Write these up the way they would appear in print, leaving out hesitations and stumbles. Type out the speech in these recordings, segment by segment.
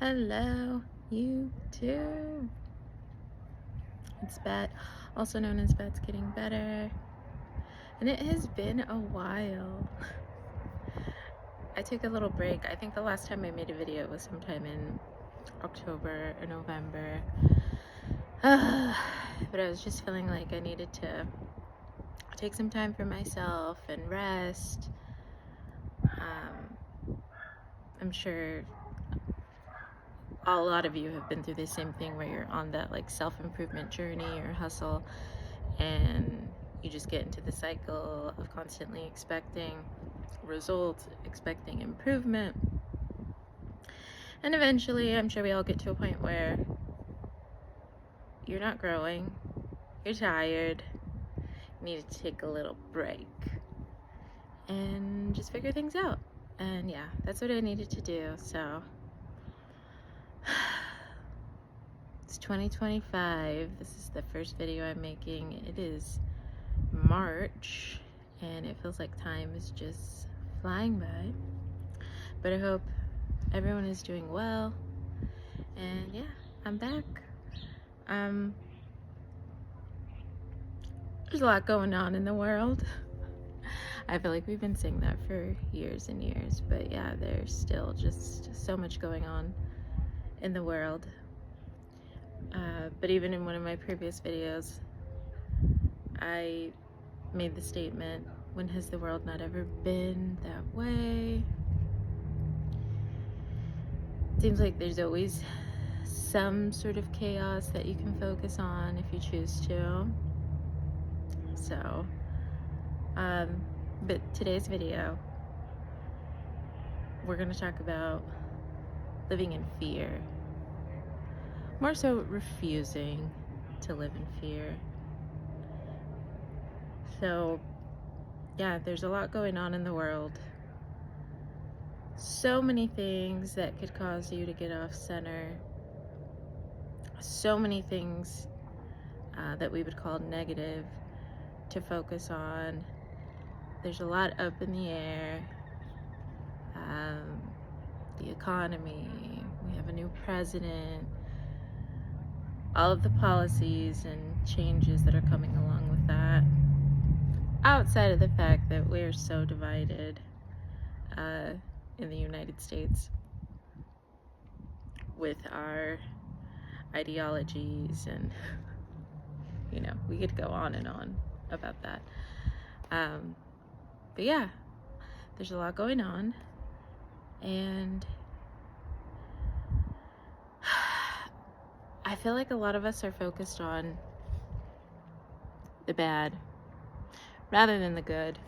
Hello, YouTube. It's Bet, also known as Bet's Getting Better. And it has been a while. I took a little break. I think the last time I made a video was sometime in October or November. But I was just feeling like I needed to take some time for myself and rest. I'm sure a lot of you have been through the same thing where you're on that like self-improvement journey or hustle, and you just get into the cycle of constantly expecting results, expecting improvement, and eventually I'm sure we all get to a point where you're not growing, you're tired, you need to take a little break and just figure things out. And yeah, that's what I needed to do. So it's 2025. This is the first video I'm making. It is March and it feels like time is just flying by, but I hope everyone is doing well. And yeah, I'm back. There's a lot going on in the world. I feel like we've been saying that for years and years, but yeah, there's still just so much going on in the world. But even in one of my previous videos, I made the statement, when has the world not ever been that way? It seems like there's always some sort of chaos that you can focus on if you choose to. So, but today's video, we're going to talk about living in fear. More so refusing to live in fear. So, yeah, there's a lot going on in the world. So many things that could cause you to get off center. So many things that we would call negative to focus on. There's a lot up in the air. The economy, we have a new president, all of the policies and changes that are coming along with that. Outside of the fact that we're so divided in the United States with our ideologies, and you know, we could go on and on about that. But yeah, there's a lot going on, and I feel like a lot of us are focused on the bad rather than the good.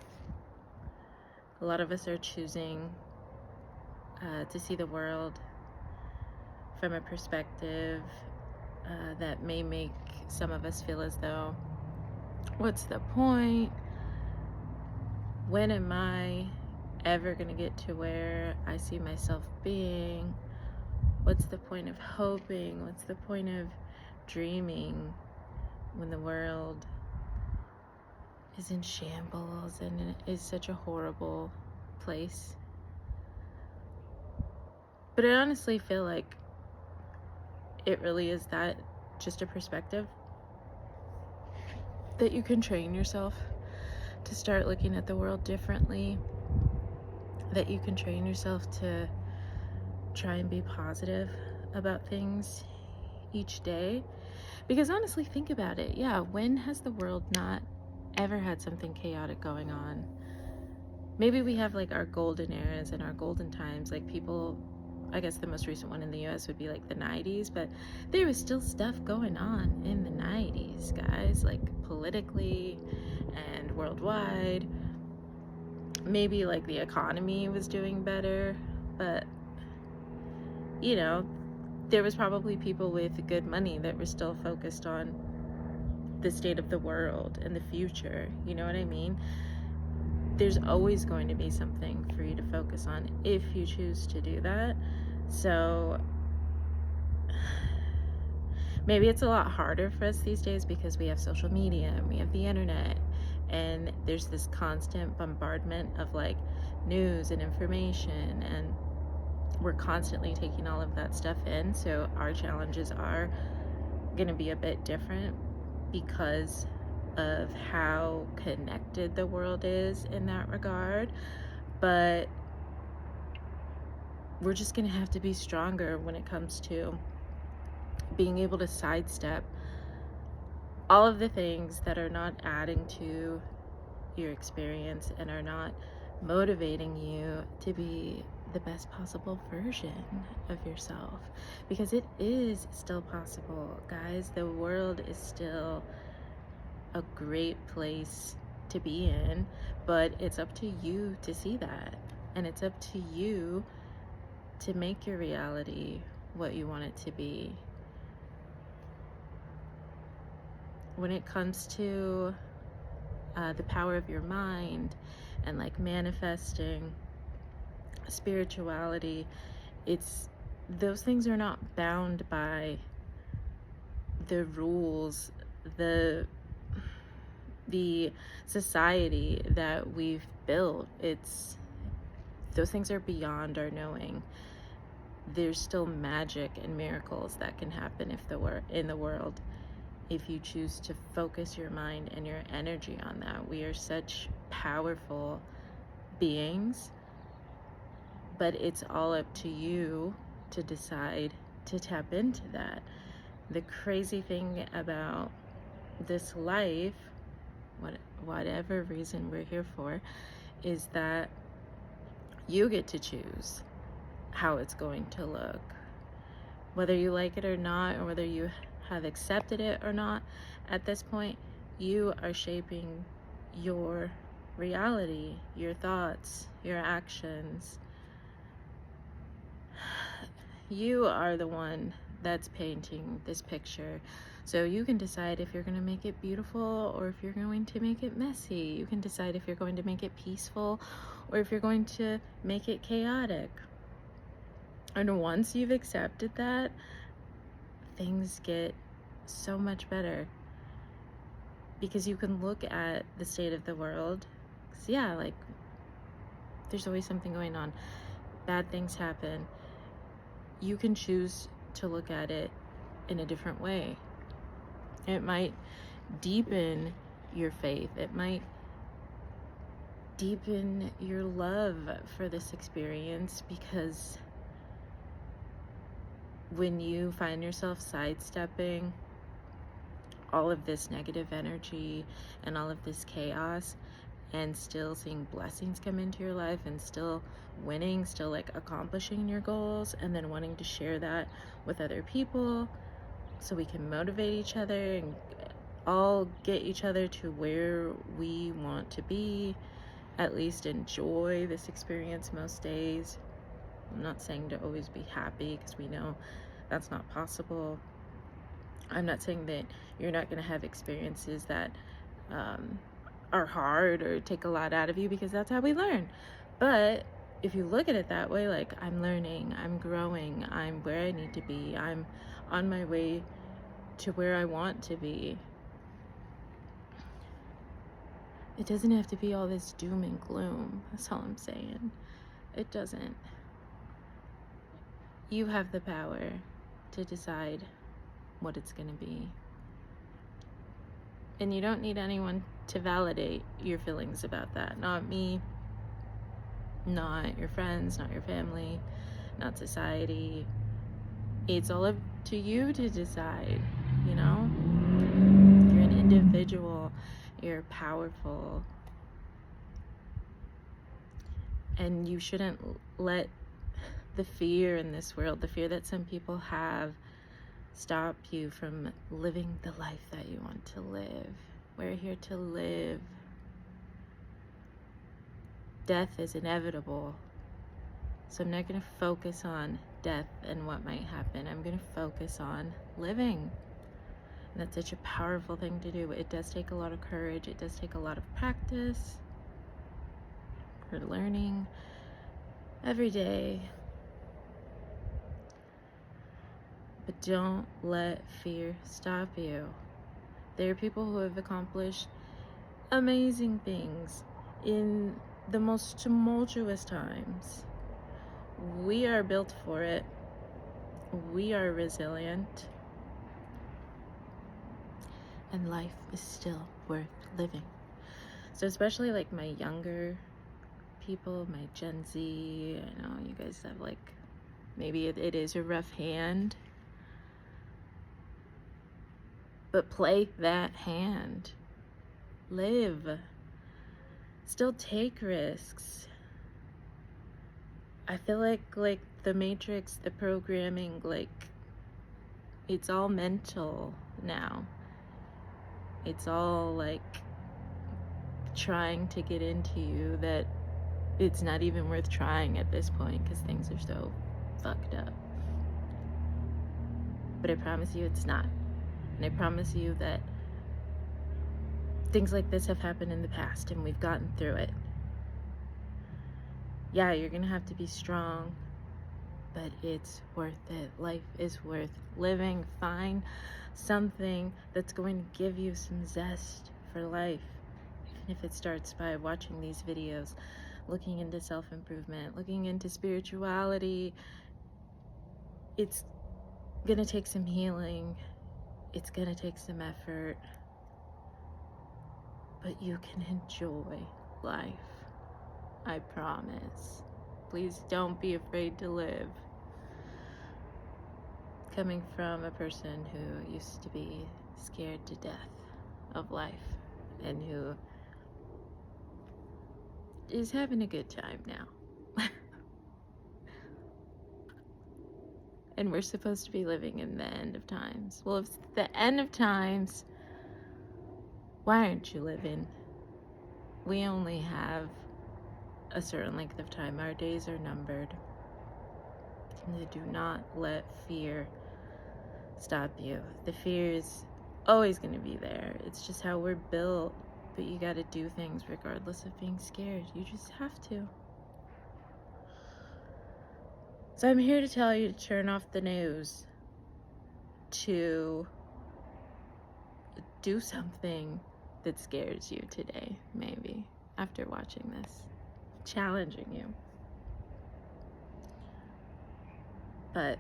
A lot of us are choosing to see the world from a perspective that may make some of us feel as though, what's the point? When am I ever going to get to where I see myself being? What's the point of hoping? What's the point of dreaming when the world is in shambles and it is such a horrible place? But I honestly feel like it really is that, just a perspective, that you can train yourself to start looking at the world differently, that you can train yourself to try and be positive about things each day. Because honestly, think about it. Yeah, when has the world not ever had something chaotic going on? Maybe we have like our golden eras and our golden times, like people, I guess the most recent one in the US would be like the 90s, but there was still stuff going on in the 90s, guys, like politically and worldwide. Maybe like the economy was doing better, but you know, there was probably people with good money that were still focused on the state of the world and the future. You know what I mean? There's always going to be something for you to focus on if you choose to do that. So maybe it's a lot harder for us these days because we have social media and we have the internet, and there's this constant bombardment of like news and information, and we're constantly taking all of that stuff in, so our challenges are going to be a bit different because of how connected the world is in that regard. But we're just going to have to be stronger when it comes to being able to sidestep all of the things that are not adding to your experience and are not motivating you to be the best possible version of yourself, because it is still possible, guys. The world is still a great place to be in, but it's up to you to see that, and it's up to you to make your reality what you want it to be. When it comes to the power of your mind and like manifesting, spirituality, those things are not bound by the rules, the society that we've built. Those things are beyond our knowing. There's still magic and miracles that can happen in the world if you choose to focus your mind and your energy on that. We are such powerful beings, but it's all up to you to decide to tap into that. The crazy thing about this life, whatever reason we're here for, is that you get to choose how it's going to look. Whether you like it or not, or whether you have accepted it or not, at this point, you are shaping your reality, your thoughts, your actions. You are the one that's painting this picture. So you can decide if you're going to make it beautiful or if you're going to make it messy. You can decide if you're going to make it peaceful or if you're going to make it chaotic. And once you've accepted that, things get so much better, because you can look at the state of the world. 'Cause yeah, like, there's always something going on. Bad things happen. You can choose to look at it in a different way. It might deepen your faith. It might deepen your love for this experience, because when you find yourself sidestepping all of this negative energy and all of this chaos and still seeing blessings come into your life and still winning, still like accomplishing your goals, and then wanting to share that with other people so we can motivate each other and all get each other to where we want to be, at least enjoy this experience most days. I'm not saying to always be happy, because we know that's not possible. I'm not saying that you're not going to have experiences that are hard or take a lot out of you, because that's how we learn. But if you look at it that way, like, I'm learning, I'm growing, I'm where I need to be, I'm on my way to where I want to be, it doesn't have to be all this doom and gloom. That's all I'm saying. It doesn't. You have the power to decide what it's going to be. And you don't need anyone to validate your feelings about that. Not me, not your friends, not your family, not society. It's all up to you to decide, you know? You're an individual. You're powerful. And you shouldn't let the fear in this world, the fear that some people have, stop you from living the life that you want to live. We're here to live. Death is inevitable. So I'm not going to focus on death and what might happen. I'm going to focus on living. And that's such a powerful thing to do. It does take a lot of courage. It does take a lot of practice. We're learning every day. But don't let fear stop you. There are people who have accomplished amazing things in the most tumultuous times, We are built for it. We are resilient. And life is still worth living. So especially like my younger people, my Gen Z, I know you guys have like, maybe it is a rough hand, but play that hand. Live. Still take risks. I feel like the Matrix, the programming, like it's all mental now. It's all like trying to get into you that it's not even worth trying at this point because things are so fucked up. But I promise you it's not. And I promise you that things like this have happened in the past and we've gotten through it. Yeah, you're gonna have to be strong, but it's worth it. Life is worth living. Find something that's going to give you some zest for life. Even if it starts by watching these videos, looking into self-improvement, looking into spirituality. It's gonna take some healing. It's gonna take some effort. But you can enjoy life. I promise. Please don't be afraid to live. Coming from a person who used to be scared to death of life and who is having a good time now. And we're supposed to be living in the end of times. Well, if it's the end of times, why aren't you living? We only have a certain length of time. Our days are numbered. And do not let fear stop you. The fear is always going to be there. It's just how we're built. But you got to do things regardless of being scared. You just have to. So I'm here to tell you to turn off the news, to do something that scares you today, maybe, after watching this, challenging you. But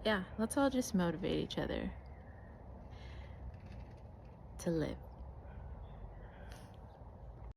yeah, let's all just motivate each other to live.